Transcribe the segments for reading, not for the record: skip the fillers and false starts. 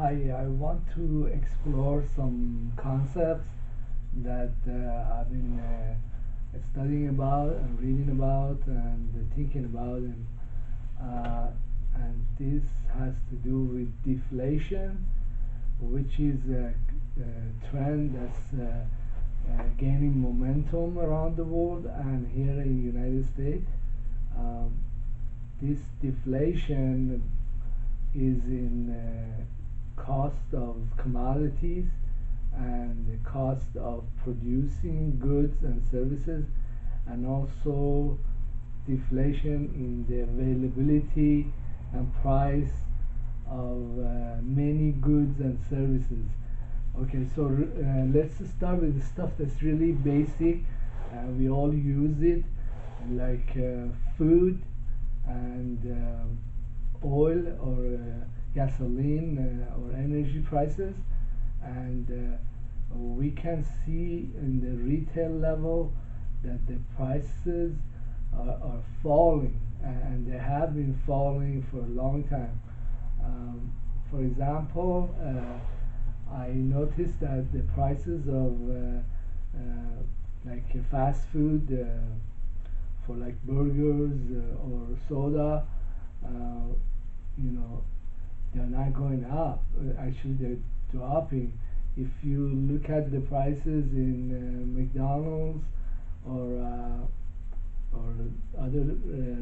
I want to explore some concepts that I've been studying about and reading about and thinking about, uh, and this has to do with deflation, which is a trend that's gaining momentum around the world and here in the United States. Um, this deflation is in cost of commodities and the cost of producing goods and services, and also deflation in the availability and price of many goods and services. Okay, so let's start with the stuff that's really basic. We all use it, like food and oil or gasoline or energy prices, and we can see in the retail level that the prices are falling, and they have been falling for a long time. For example, I noticed that the prices of like fast food for like burgers or soda, uh, you know, they're not going up. Actually, they're dropping. If you look at the prices in McDonald's or other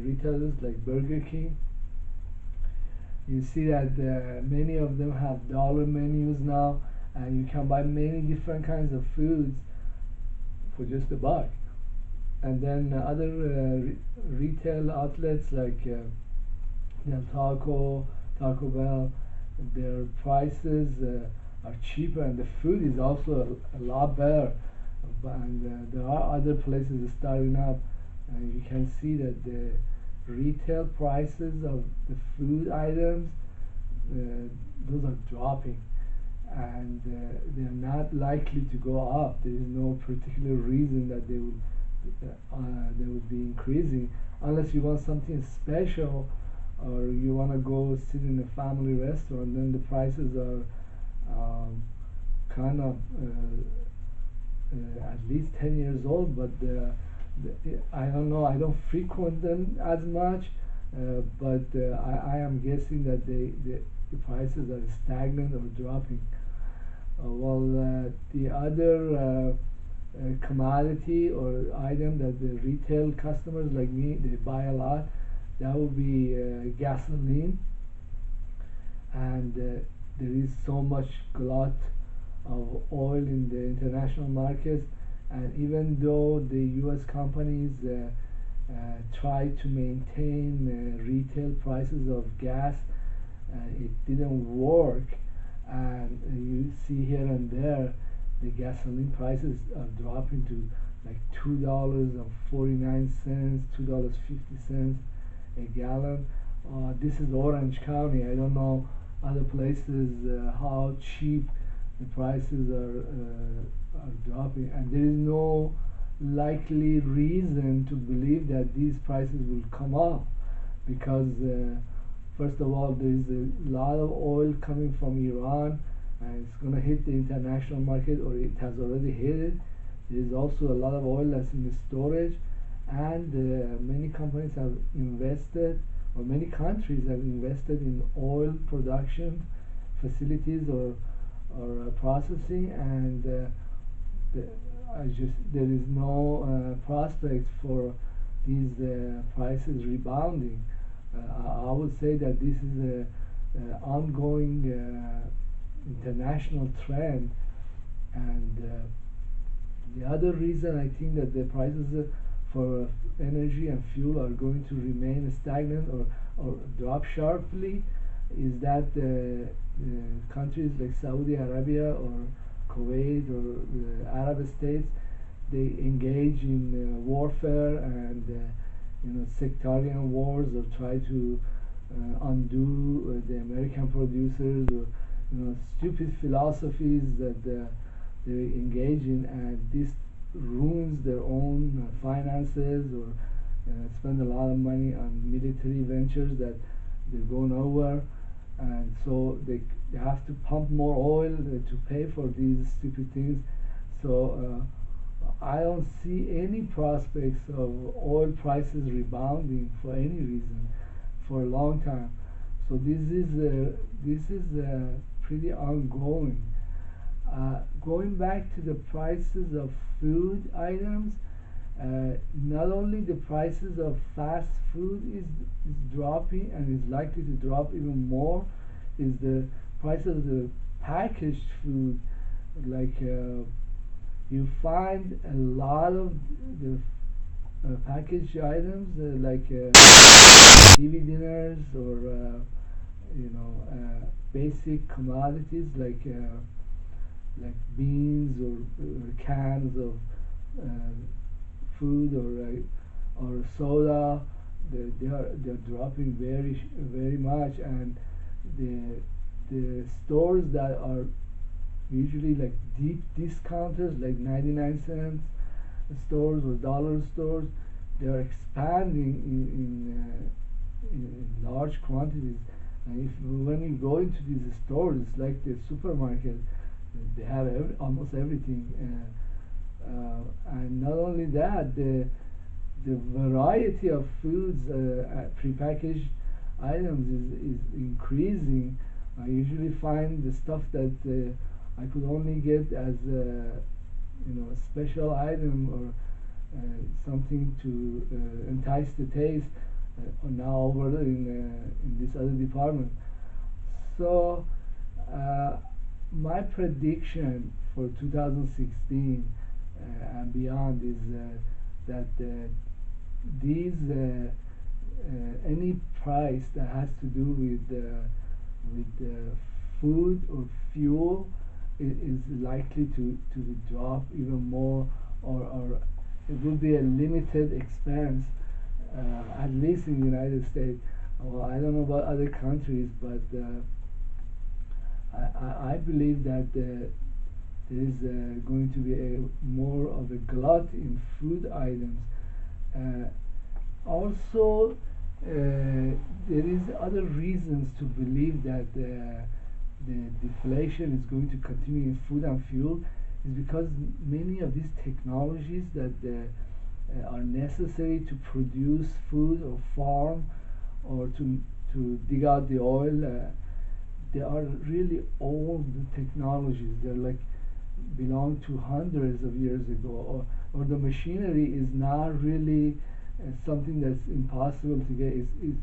retailers like Burger King, you see that many of them have dollar menus now, and you can buy many different kinds of foods for just a buck. And then other retail outlets like Del Taco, Taco Bell, their prices are cheaper, and the food is also a lot better. And there are other places starting up, and you can see that the retail prices of the food items, those are dropping, and they're not likely to go up. There is no particular reason that they would be increasing, unless you want something special or you want to go sit in a family restaurant. Then the prices are kind of at least 10 years old, but I don't know, I don't frequent them as much, but I am guessing that the prices are stagnant or dropping. The other commodity or item that the retail customers like me, they buy a lot, that would be gasoline. And there is so much glut of oil in the international markets, and even though the US companies try to maintain retail prices of gas, it didn't work, and you see here and there the gasoline prices are dropping to like $2.49, $2.50 a gallon. This is Orange County. I don't know other places how cheap the prices are dropping, and there is no likely reason to believe that these prices will come up, because first of all, there is a lot of oil coming from Iran, and it's going to hit the international market, or it has already hit it. There is also a lot of oil that's in the storage, and many companies have invested, or many countries have invested in oil production facilities or processing, and there is no prospect for these prices rebounding. I would say that this is a ongoing international trend, and the other reason I think that the prices for energy and fuel are going to remain stagnant or drop sharply is that countries like Saudi Arabia or Kuwait or the Arab states, they engage in warfare and sectarian wars, or try to undo the American producers, or stupid philosophies that they engage in, and this ruins their own finances, or spend a lot of money on military ventures that they go nowhere. and so they have to pump more oil to pay for these stupid things. So I don't see any prospects of oil prices rebounding for any reason for a long time. So this is pretty ongoing. Going back to the prices of food items, not only the prices of fast food is dropping and is likely to drop even more, is the price of the packaged food. Like you find a lot of the packaged items like TV dinners or basic commodities like beans or cans of uh, food or soda. They're dropping very much, and the the stores that are usually like deep discounters like 99 cents stores or dollar stores, they are expanding in large quantities. And if when you go into these stores, it's like the supermarket. They have almost everything, and not only that, the variety of foods, prepackaged items is increasing. I usually find the stuff that I could only get as a special item or something to entice the taste now over in this other department. So uh, my prediction for 2016 and beyond is that these any price that has to do with food or fuel is likely to drop even more, or it will be a limited expense, at least in the United States. Well, I don't know about other countries, but I believe that there is going to be more of a glut in food items. Uh, Also, there is other reasons to believe that the deflation is going to continue in food and fuel, is because many of these technologies that are necessary to produce food or farm or to dig out the oil, they are really old technologies. They're like belong to hundreds of years ago, or the machinery is not really something that's impossible to get. Is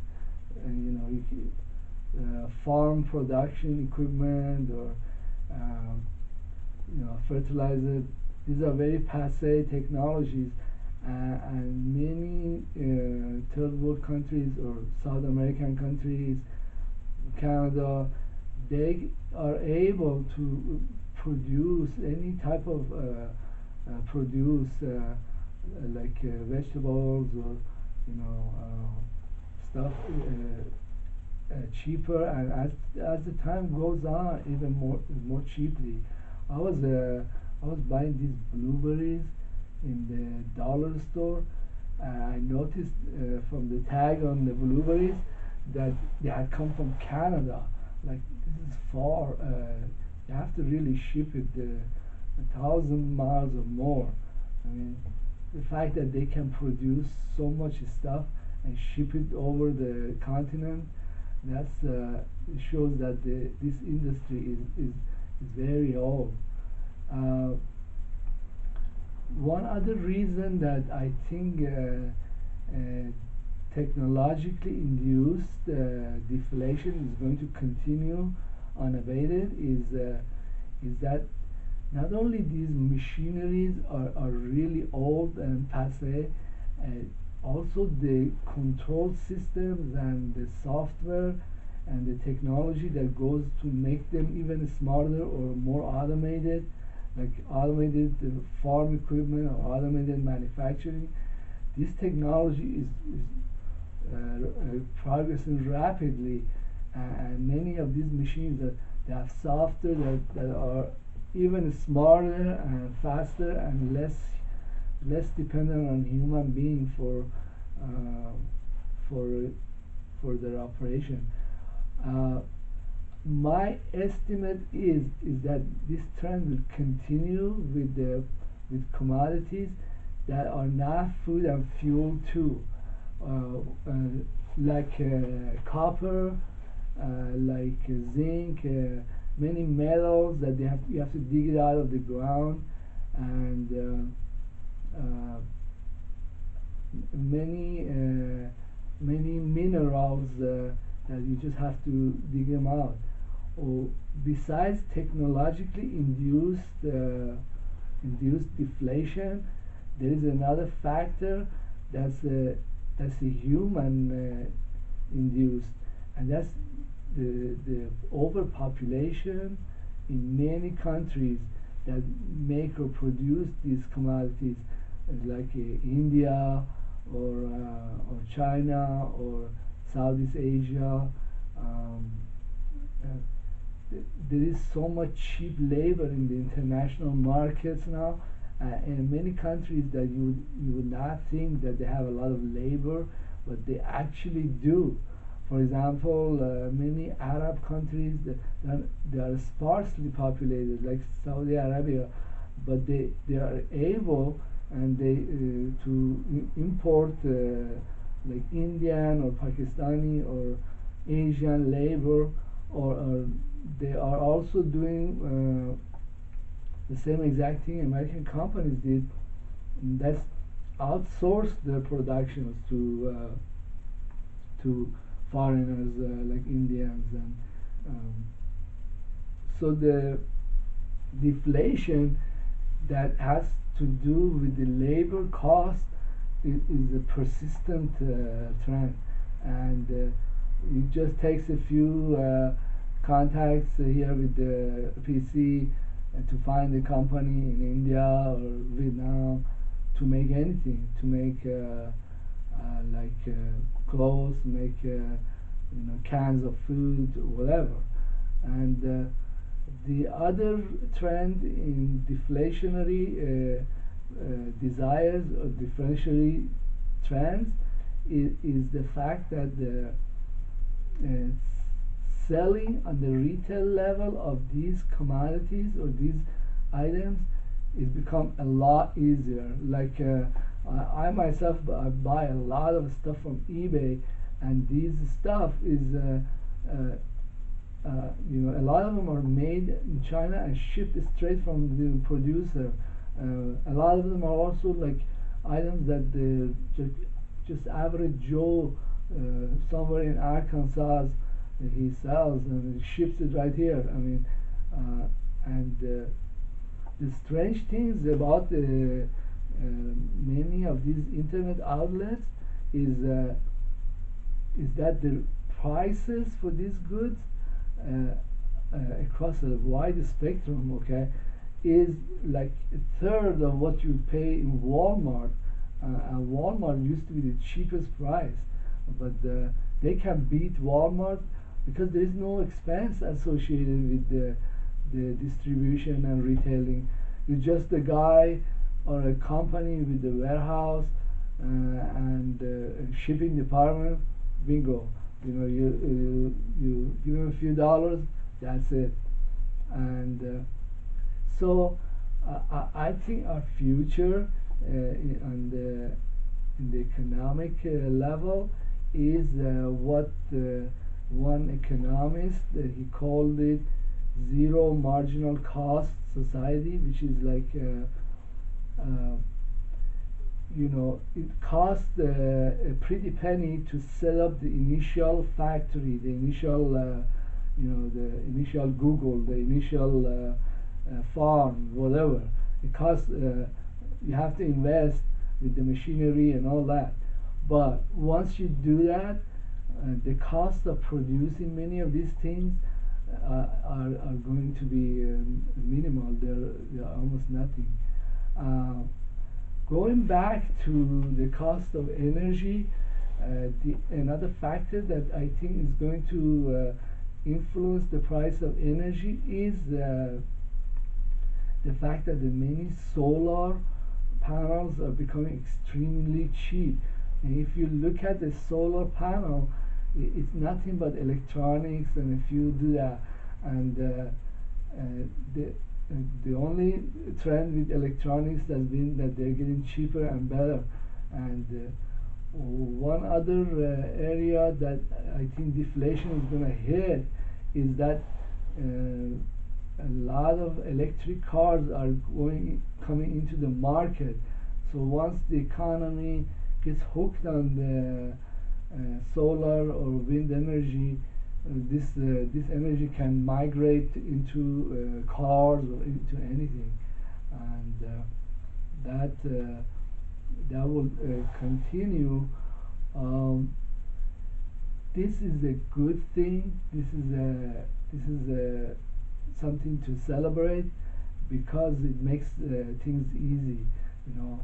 farm production equipment or fertilizer. These are very passe technologies, and many third world countries or South American countries, Canada, they are able to produce any type of produce like vegetables or stuff cheaper, and as the time goes on, even more cheaply. I was buying these blueberries in the dollar store, and I noticed from the tag on the blueberries that they had come from Canada. Like, this is far. You have to really ship it 1,000 miles or more. I mean, the fact that they can produce so much stuff and ship it over the continent, that's shows that this industry is very old. Uh, One other reason that I think technologically induced deflation is going to continue unabated is that not only these machineries are really old and passe, uh, also the control systems and the software and the technology that goes to make them even smarter or more automated, like automated farm equipment or automated manufacturing. This technology is progressing rapidly, and many of these machines they have software that are even smarter and faster and less dependent on human being uh, for for their operation. Uh, my estimate is that this trend will continue with commodities that are not food and fuel too, uh, like copper, like zinc, many metals that you have to dig it out of the ground, and many many minerals that you just have to dig them out. Or besides technologically induced deflation, there is another factor that's a human induced, and that's the overpopulation in many countries that make or produce these commodities, like India or China or Southeast Asia. Um, uh, there is so much cheap labor in the international markets now, in many countries that you would not think that they have a lot of labor, but they actually do. For example, many Arab countries they are sparsely populated, like Saudi Arabia, but they are able and they to import like Indian or Pakistani or Asian labor, or they are also doing the same exact thing American companies did. And that's outsource their productions to foreigners like Indians, and um, so the deflation that has to do with the labor cost is a persistent trend, and it just takes a few contacts here with the PC to find a company in India or Vietnam to make anything, to make like clothes, make cans of food, whatever. And the other trend in deflationary desires or deflationary trends is the fact that the uh, selling on the retail level of these commodities or these items is become a lot easier. Like I myself I buy a lot of stuff from eBay, and these stuff is a lot of them are made in China and shipped straight from the producer. A lot of them are also like items that the just average Joe somewhere in Arkansas he sells and ships it right here. I mean, and the strange things about many of these internet outlets is that the prices for these goods across a wide spectrum, okay, is like a third of what you pay in Walmart. And Walmart used to be the cheapest price, but they can beat Walmart because there is no expense associated with the distribution and retailing. It's just a guy or a company with a warehouse and shipping department. Bingo. You give them a few dollars. That's it. And so I think our future in the economic level is what one economist he called it zero marginal cost society, which is like it costs a pretty penny to set up the initial factory, the initial the initial Google, the initial farm, whatever. It costs. You have to invest with the machinery and all that. But once you do that, the cost of producing many of these things are going to be minimal. They're almost nothing. Going back to the cost of energy, another factor that I think is going to influence the price of energy is the fact that the many solar panels are becoming extremely cheap. And if you look at the solar panel, it's nothing but electronics, and if you do and the the only trend with electronics has been that they're getting cheaper and better. And one other area that I think deflation is going to hit is that a lot of electric cars are coming into the market. So once the economy gets hooked on the solar or wind energy, this energy can migrate into cars or into anything, and that will continue. Um, this is a good thing. This is something to celebrate because it makes things easy. You know,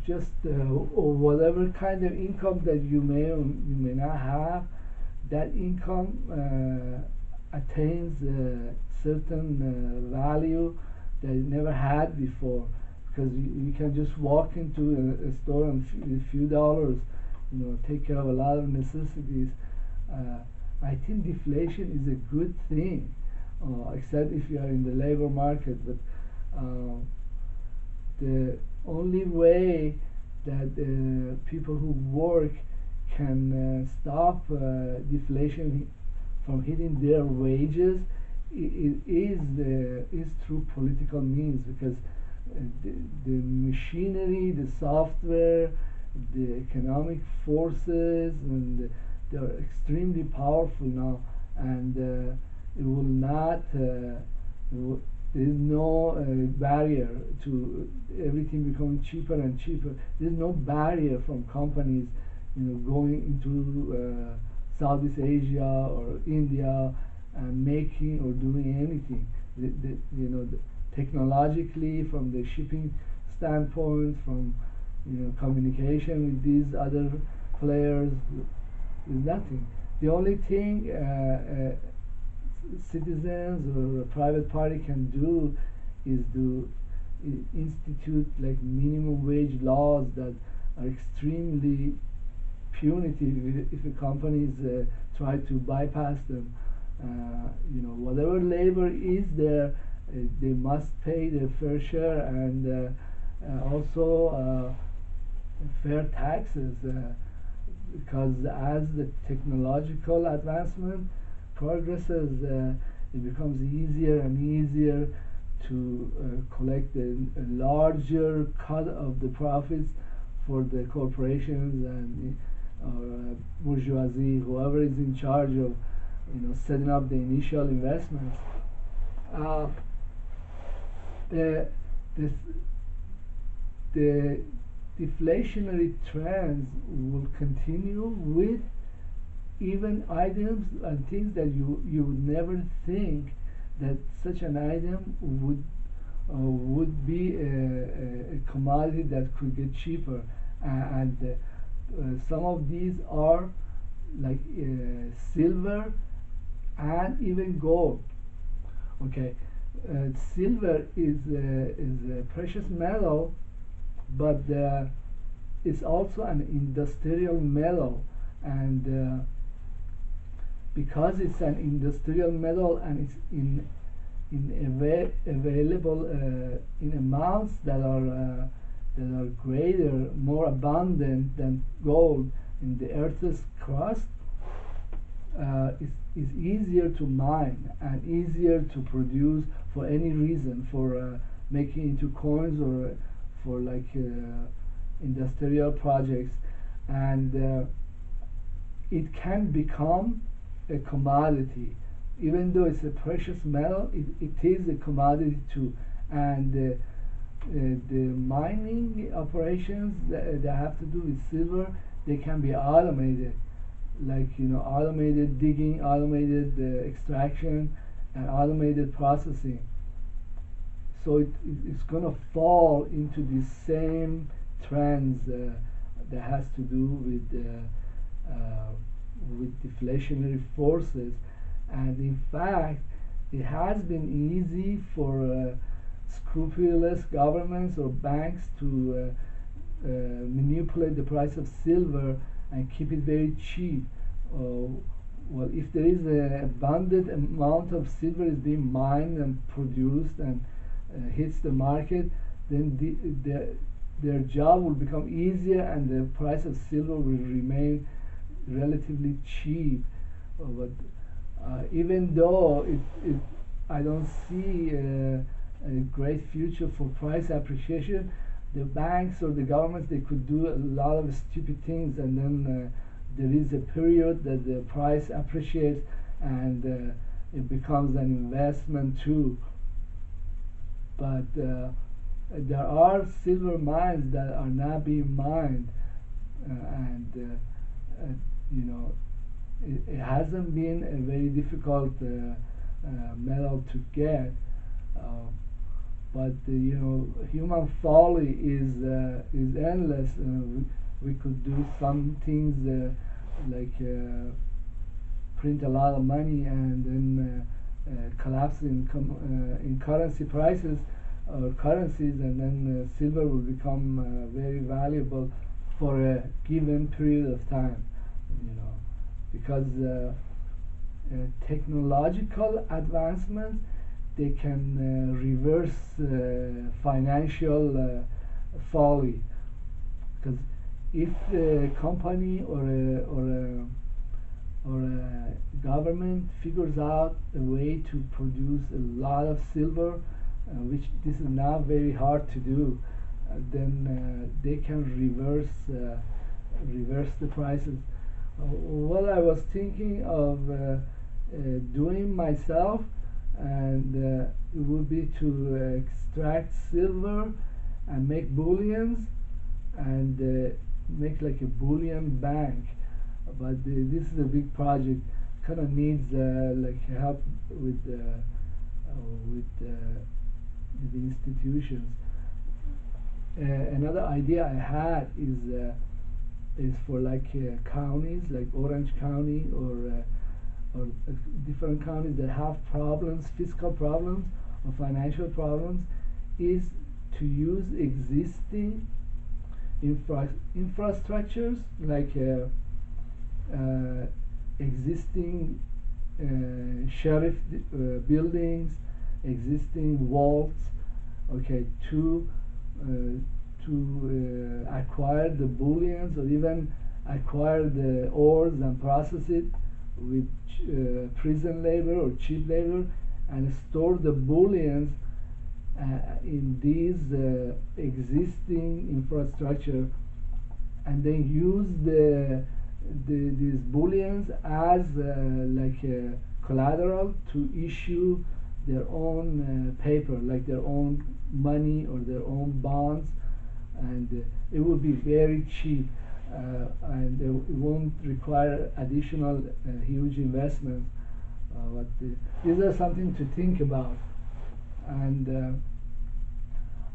just or whatever kind of income that you may or you may not have, that income attains a certain value that it never had before, because you can just walk into a store and with a few dollars, take care of a lot of necessities. I think deflation is a good thing, except if you are in the labor market. But the only way that people who work can stop deflation from hitting their wages is through political means, because the machinery, the software, the economic forces, and they are extremely powerful now, and it will not. There is no barrier to everything becoming cheaper and cheaper. There is no barrier from companies, going into Southeast Asia or India and making or doing anything. Technologically, from the shipping standpoint, from communication with these other players, is nothing. The only thing citizens or a private party can do is to institute like minimum wage laws that are extremely punitive if a companies try to bypass them. Whatever labor is there, they must pay their fair share, and also fair taxes, because as the technological advancement progresses, it becomes easier and easier to collect a larger cut of the profits for the corporations and bourgeoisie, whoever is in charge of setting up the initial investments. The this the deflationary trends will continue with even items and things that you would never think that such an item would be a commodity that could get cheaper, and some of these are like silver and even gold. Okay, silver is a precious metal, but it's also an industrial metal, and because it's an industrial metal and it's available in amounts that are greater, more abundant than gold in the Earth's crust, is easier to mine and easier to produce for any reason, for making into coins or for like industrial projects, and it can become a commodity. Even though it's a precious metal, it is a commodity too, and the mining operations that have to do with silver, they can be automated, like automated digging, automated extraction, and automated processing. So it's gonna fall into the same trends that has to do with deflationary forces. And in fact, it has been easy for scrupulous governments or banks to manipulate the price of silver and keep it very cheap. well, if there is an abundant amount of silver is being mined and produced and hits the market, then their job will become easier and the price of silver will remain relatively cheap. But even though I don't see a great future for price appreciation, the banks or the governments, they could do a lot of stupid things, and then there is a period that the price appreciates and it becomes an investment too. But there are silver mines that are not being mined, and you know, it hasn't been a very difficult metal to get. Uh, but you know, human folly is endless. We could do some things like print a lot of money and then collapse in currency prices or currencies, and then silver will become very valuable for a given period of time. You know, because technological advancements, they can reverse financial folly. Because if a company or a government figures out a way to produce a lot of silver, which this is not very hard to do, then they can reverse the prices. What I was thinking of doing myself, and it would be to extract silver and make bullions and make like a bullion bank. But this is a big project, kind of needs like help with the institutions. Another idea I had is for like counties like Orange County or different counties that have problems, fiscal problems or financial problems, is to use existing infrastructures like existing sheriff buildings, existing vaults, okay, to acquire the bullions or even acquire the ores and process it with prison labor or cheap labor, and store the bullions in these existing infrastructure, and then use these bullions as like collateral to issue their own paper, like their own money or their own bonds, and it would be very cheap, and it won't require additional huge investments. But these are something to think about. And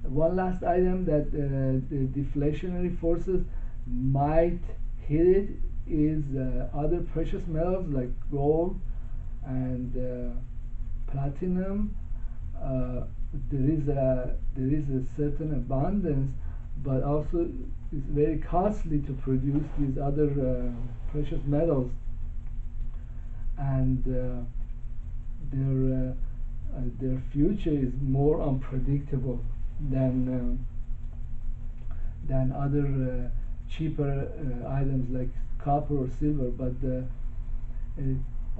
one last item that the deflationary forces might hit it is other precious metals like gold and platinum. There is a certain abundance, but also it's very costly to produce these other precious metals, and their future is more unpredictable than other cheaper items like copper or silver. But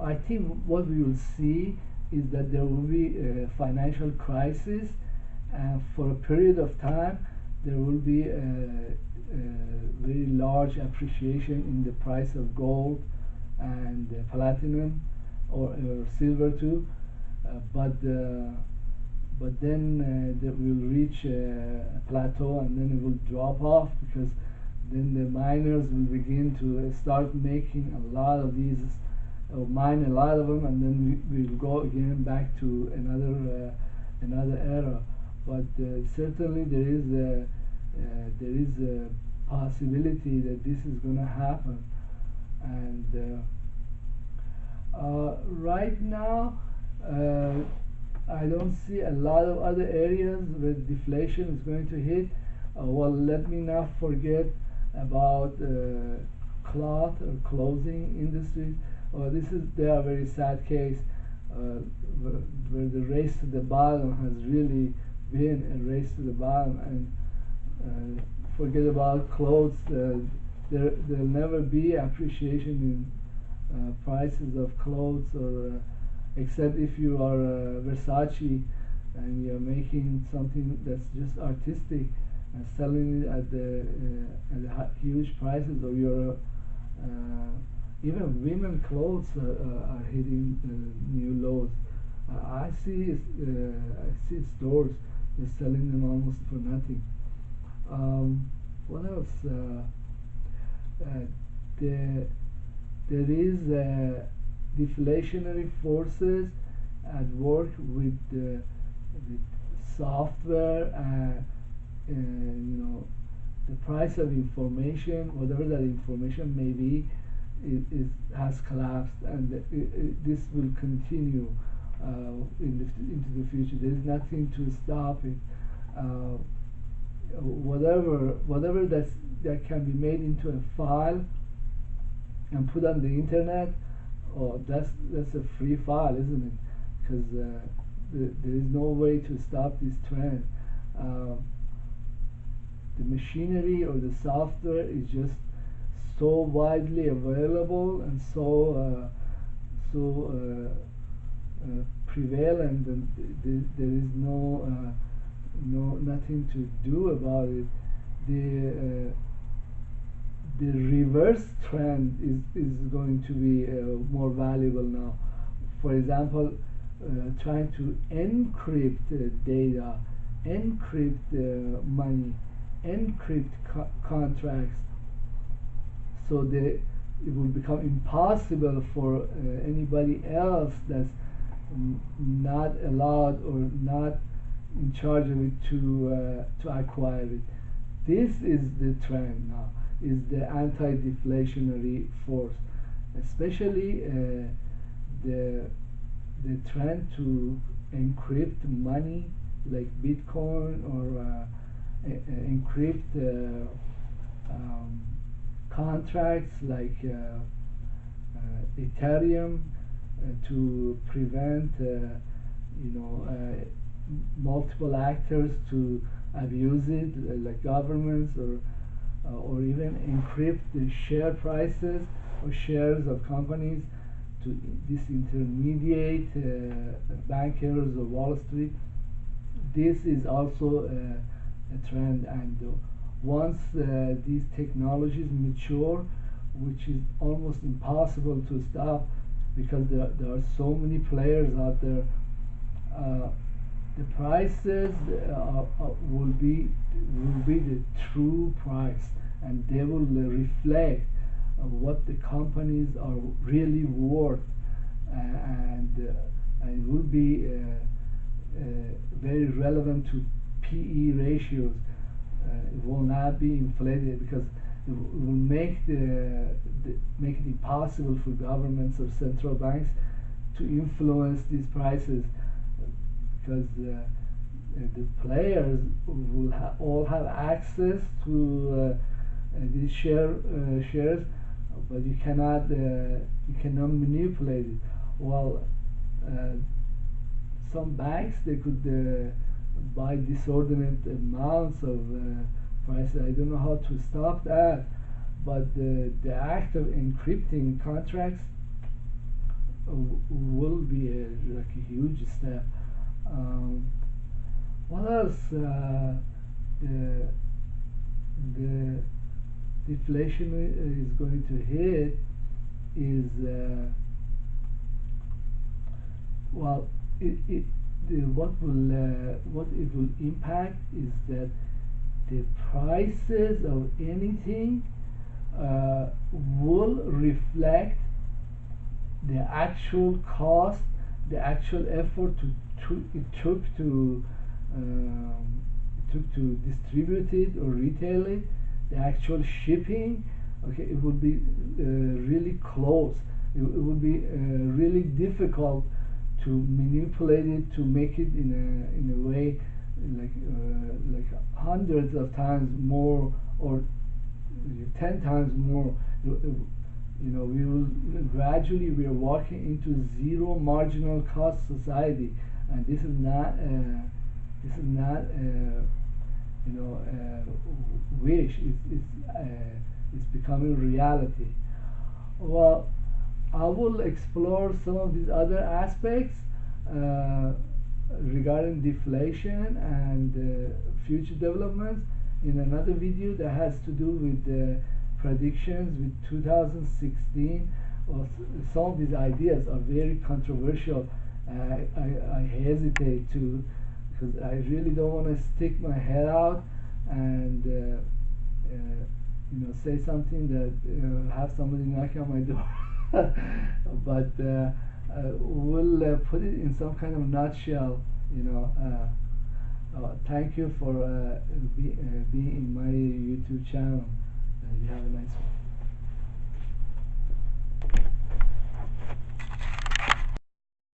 I think what we will see is that there will be a financial crisis, and for a period of time there will be a very large appreciation in the price of gold and platinum or silver too, but then that will reach a plateau, and then it will drop off, because then the miners will begin to start making a lot of these, or mine a lot of them, and then we will go again back to another era. But certainly there is a possibility that this is going to happen, and right now I don't see a lot of other areas where deflation is going to hit. Well, let me not forget about cloth or clothing industries. They are very sad case where the race to the bottom has really been a race to the bottom, and forget about clothes. There'll never be appreciation in prices of clothes, or except if you are Versace and you're making something that's just artistic and selling it at the huge prices, or you're even women clothes are hitting new lows. I see stores just selling them almost for nothing. What else? The There is deflationary forces at work with software, the price of information, whatever that information may be, has collapsed, and this will continue into the future. There is nothing to stop it. Whatever that can be made into a file and put on the internet, that's a free file, isn't it? Because there is no way to stop this trend. The machinery or the software is just so widely available and so prevalent, and there is nothing to do about it. The reverse trend is going to be more valuable now. For example, trying to encrypt data, encrypt money, encrypt contracts, so that it will become impossible for anybody else that's not allowed or not in charge of it to acquire it. This is the trend now, is the anti-deflationary force, especially the trend to encrypt money like Bitcoin, or encrypt contracts like Ethereum, to prevent multiple actors to abuse it, like governments, or even encrypt the share prices or shares of companies to disintermediate bankers or Wall Street. This is also a trend, and once these technologies mature, which is almost impossible to stop because there are so many players out there, the prices will be the true price, and they will reflect what the companies are really worth, and it will be very relevant to PE ratios. It will not be inflated, because it will make make it impossible for governments or central banks to influence these prices, because the players will all have access to these shares, but you cannot manipulate it. Well, some banks, they could buy disordinate amounts of prices. I don't know how to stop that, but the act of encrypting contracts will be like a huge step. What else? The deflation is going to hit is what it will impact is that the prices of anything will reflect the actual cost, the actual effort it took to distribute it or retail it, the actual shipping. Okay, it would be really close. It would be really difficult to manipulate it, to make it in a way like hundreds of times more, or 10 times more. We will gradually, we are walking into zero marginal cost society, and this is not wish. It's becoming reality. Well, I will explore some of these other aspects uh, regarding deflation and future developments in another video that has to do with predictions with 2016. Or some of these ideas are very controversial. I hesitate to, because I really don't want to stick my head out and say something that have somebody knocking on my door. But we'll put it in some kind of nutshell. Thank you for being in my YouTube channel. You have a nice one.